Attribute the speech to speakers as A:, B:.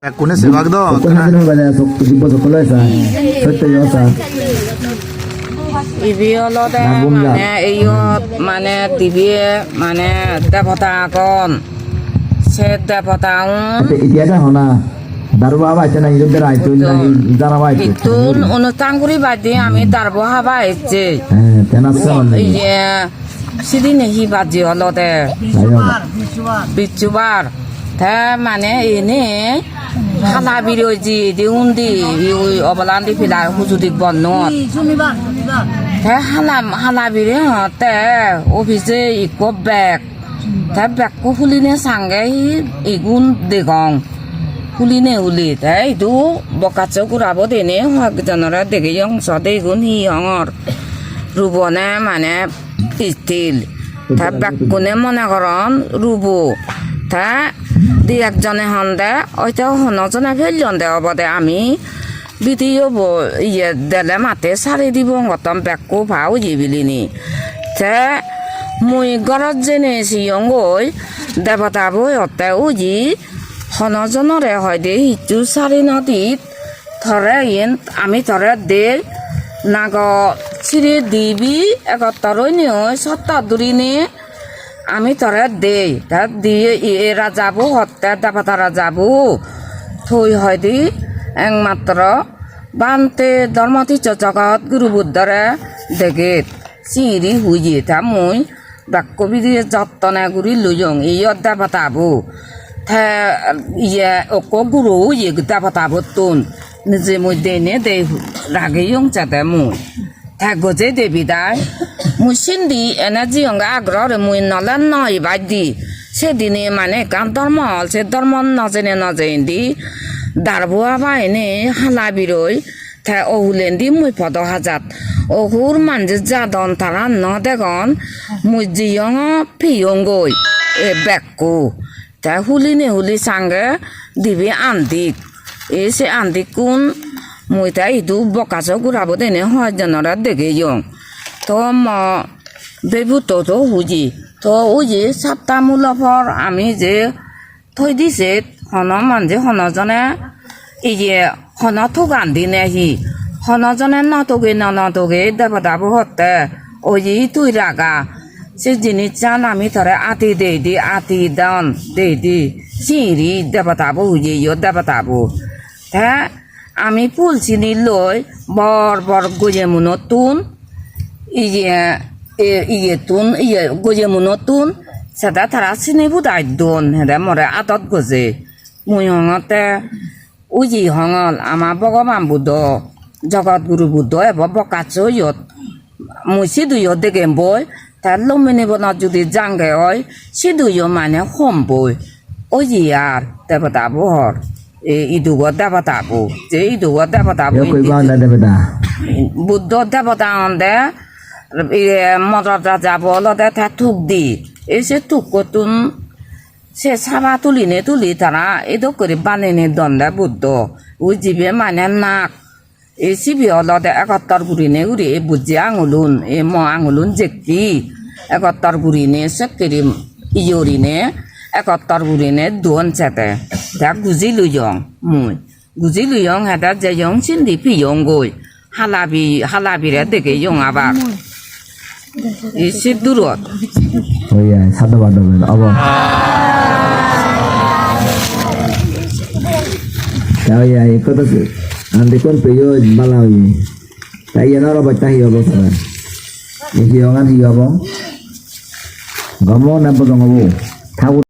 A: Kune sebag do.
B: Kung ano ba na tipo sa kulay sa yung sa
C: ইবিয়লতে মানে এইয়ত মানে টিভিয়ে মানে দেৱতা অকণ সে দেৱতাউন
B: এতিয়া হনা দারবা আইছে না ইদের আইতো না জানাবা আইতো
C: ইতুন অনুষ্ঠান কৰি বাদি আমি দারবা হাবা আইছে
B: হ্যাঁ তেনাছে
C: ইয়ে সিদি নেহি বাজি অলতে বিচুবার তা মানে এনে খানা বিরোজি দি উন্দি অবলান্দি ফিলা হুজুদিক বন্নত তে হালা বিরে হতে অফিসে ইকো ব্যাগ তে ব্যাগকো খুলিনে সাঙ্গে ইগুন দেগং খুলিনে উলি তে ইদু বকাচো কুরাবো দেনে হকজনরা দেগে ইয়ং সদে ইগুন হি হঙর রুবনে মানে স্টিল তে ব্যাগকোনে মনে করন রুবো তা দি একজনে হন্দে ওইটা হনজনে ফেলজন দে অবদে আমি ভিডিও ইয়ে দেলে মাতে সারি দিব গতম বেকু ভাও জিবিলিনি তে মুই গরত জেনে সিয়ং গই দেবতা বই অতে উজি হনজনরে হয় দে হিচু সারি নদীত ধরে ইন আমি ধরে দে নাগ চিরি দিবি একতরই নিয় সত্তা দুরিনে আমি তরে দেই তার দিয়ে এরা যাবো হত্যা দেবতারা যাবো থই হয় দি একমাত্র বানতে ধর্মতীর্থ জগৎ গুরু বুদ্ধরে দেখে চিরি হুইয়ে তা মুই বাক্য বিধি যত্নে গুরি লুয়ং ইয়ত দেবতাবো থে ইয়ে অক গুরু ইয়ে দেবতাবো তুন নিজে মুই দেনে দে রাগে ইয়ং চাতে মুই থে গজে দেবি দায় মুই সিন্দি এনে জিয়ং আগ্রহ মুই নলেন নয় বাদি সেদিনে মানে কান ধর্ম হল সে ধর্ম নজেনে নজেন্দি দারবুয়া বাইনে হালা বিরই থে অহুলেন্দি মুই পদ হাজাত অহুর মানজে যাদন তারা ন দেখন মুই জিয়ং ফিয়ং গই এ বেকু থে হুলিনে হুলি সাঙ্গে দিবি আন্দিক এ সে আন্দিক কুন মুই তাই ইদু বকাছো গুড়াবো দেনে হয় জনরা দেখে ইয়ং তো ম বেবুতো তো হুজি তো উজি সাতটা মূলফর আমি যে থৈ দিছে হন মানজে হনজনে ইয়ে হন থোগান দিনে হি হনজনে নতগে দেবতাবো হতে ওই তুই রাগা সে জিনিস চান আমি ধরে আতি দে দি আতি দন দে দি চিরি দেবতাবো হুজি ইয় দেবতাবো হ্যাঁ আমি ফুল চিনি লই বর বর গজে মুনতুন ইয়ে তুন ইয়ে গজে মুনতুন সেটা তারা চিনি বুদাই দন হেদে মরে আতত গজে মুই হঙতে উজি হঙল আমার ভগবান বুদ্ধ জগৎ গুরু বুদ্ধ এব বকাছো ইয়ত মুই সিদুইয় দেখে বই তার লমিনি বনত যদি জাঙ্গে হয় সিদুইয় মানে হম বই ওজি আর দেবতা বহর ইদুগ দেবতাবো যে ইদুগ দেবতাবো বুদ্ধ দেবতা অন্দে মদরটা যাব লদে থা থুক দি এসে থুক কতুন সে সাবা তুলি তারা এদো করে বানিয়ে দন্দে বুদ্ধ ওই জিবে মানে নাক এই সিবি অলদে একত্তর গুড়িনে গুড়ি এ বুঝে আঙুলুন এ ম আঙুলুন জেকি একত্তর গুড়িনে সেকেরি ইয়রিনে একত্তর গুড়িনে দোন চেতে তা গুজি লুয়ং মুই গুজি লুয়ং হেদা যেয়ং চিন্দি পিয়ং গই হালাবিরে দেখে ইয়ং আবার এসে দূরত
B: ওইয়া সাদা বাদা অব তাই এই কথা ande kon peyo balawi তাই এনার বাচ্চা হিয়া বসা এই হিয়া গান হিয়া বং গমো না বদঙ্গবো